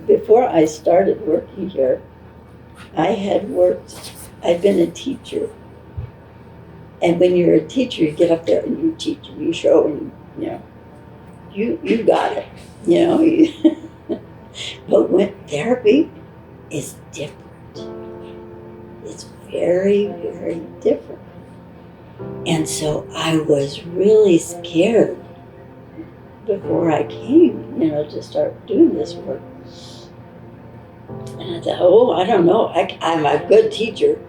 Before I started working here, I'd been a teacher. And when you're a teacher, you get up there and you teach and you show and, you got it, But when therapy is different. It's very, very different. And so I was really scared before I came, to start doing this work. And I thought, I don't know. I'm a good teacher,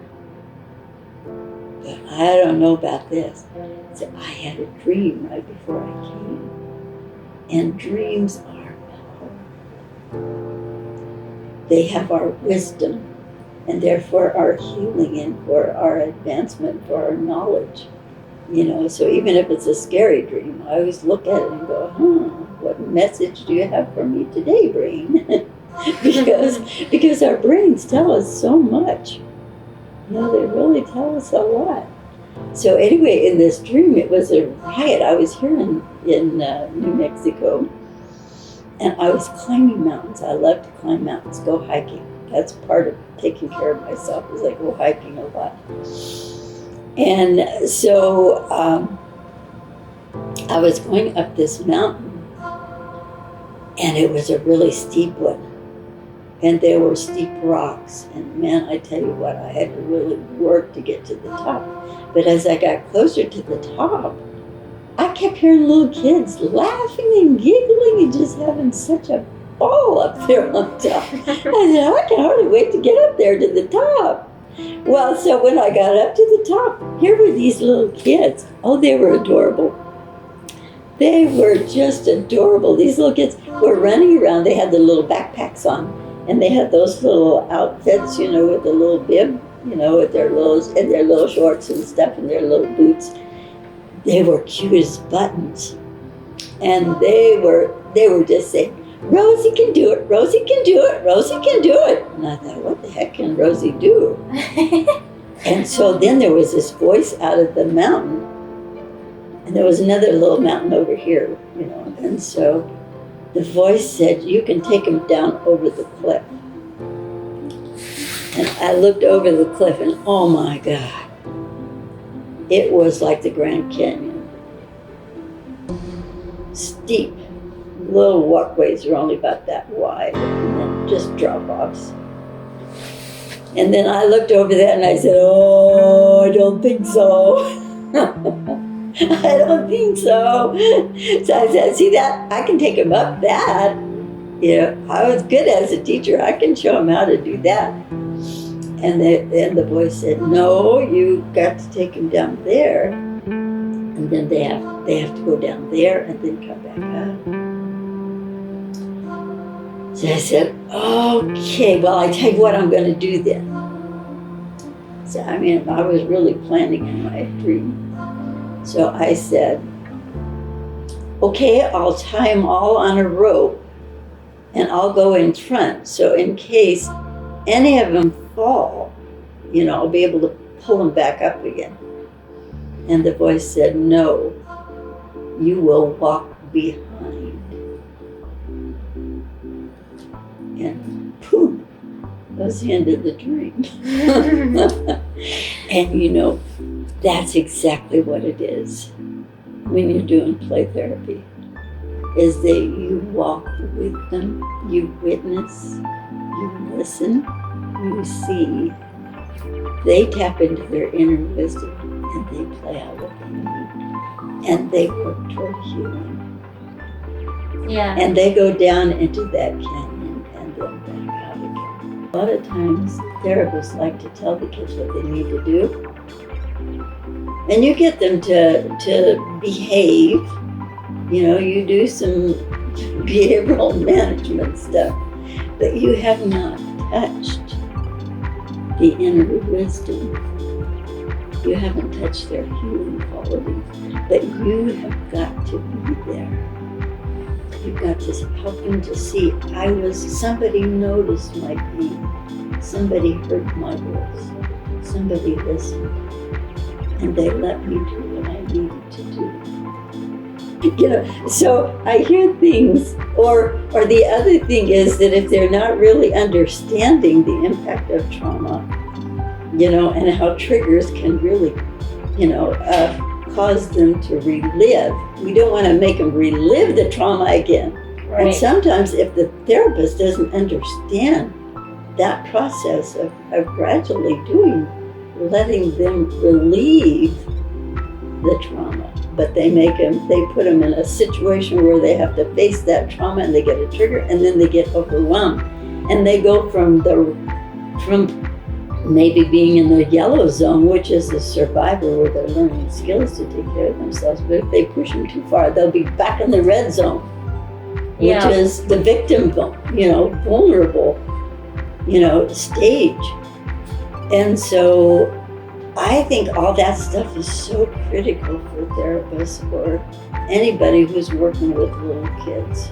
but I don't know about this. So I had a dream right before I came. And dreams are powerful. They have our wisdom, and therefore our healing and for our advancement, for our knowledge. So even if it's a scary dream, I always look at it and go, what message do you have for me today, brain? because our brains tell us so much. They really tell us a lot. So anyway, in this dream, it was a riot. I was here in New Mexico, and I was climbing mountains. I love to climb mountains, go hiking. That's part of taking care of myself, is I go hiking a lot. And so I was going up this mountain, and it was a really steep one. And there were steep rocks. And man, I tell you what, I had to really work to get to the top. But as I got closer to the top, I kept hearing little kids laughing and giggling and just having such a ball up there on top. I said, I can hardly wait to get up there to the top. Well, so when I got up to the top, here were these little kids. Oh, they were adorable. They were just adorable. These little kids were running around. They had their little backpacks on, and they had those little outfits, with the little bib, with their little shorts and stuff and their little boots. They were cute as buttons. And they were just saying, Rosie can do it, Rosie can do it, Rosie can do it. And I thought, what the heck can Rosie do? And so then there was this voice out of the mountain, and there was another little mountain over here, and so the voice said, you can take him down over the cliff. And I looked over the cliff, and oh my God, it was like the Grand Canyon. Steep. Little walkways are only about that wide, and then just drop-offs. And then I looked over that and I said, I don't think so. I don't think so. So I said, see that? I can take him up that. I was good as a teacher. I can show him how to do that. And then the boy said, no, you got to take him down there. And then they have to go down there and then come back up. So I said, okay, well, I tell you what I'm going to do then. So, I was really planning in my dream. So I said, okay, I'll tie them all on a rope and I'll go in front. So in case any of them fall, I'll be able to pull them back up again. And the voice said, no, you will walk behind. And poof, that was the end of the dream. And that's exactly what it is when you're doing play therapy, is that you walk with them, you witness, you listen, you see. They tap into their inner wisdom and they play out what they need. And they work toward healing. Yeah. And they go down into that canyon and then back out again. A lot of times therapists like to tell the kids what they need to do. And you get them to behave. You do some behavioral management stuff, but you have not touched the inner wisdom. You haven't touched their healing qualities, but you have got to be there. You've got to help them to see, somebody noticed my pain, somebody heard my voice, somebody listened, and they let me do what I needed to do. So I hear things, or the other thing is that if they're not really understanding the impact of trauma, and how triggers can really, cause them to relive. We don't want to make them relive the trauma again. Right. And sometimes if the therapist doesn't understand that process of gradually letting them relieve the trauma, but they put them in a situation where they have to face that trauma and they get a trigger and then they get overwhelmed. And they go from maybe being in the yellow zone, which is a survivor where they're learning skills to take care of themselves. But if they push them too far, they'll be back in the red zone, which is the victim, vulnerable, stage. And so I think all that stuff is so critical for therapists or anybody who's working with little kids.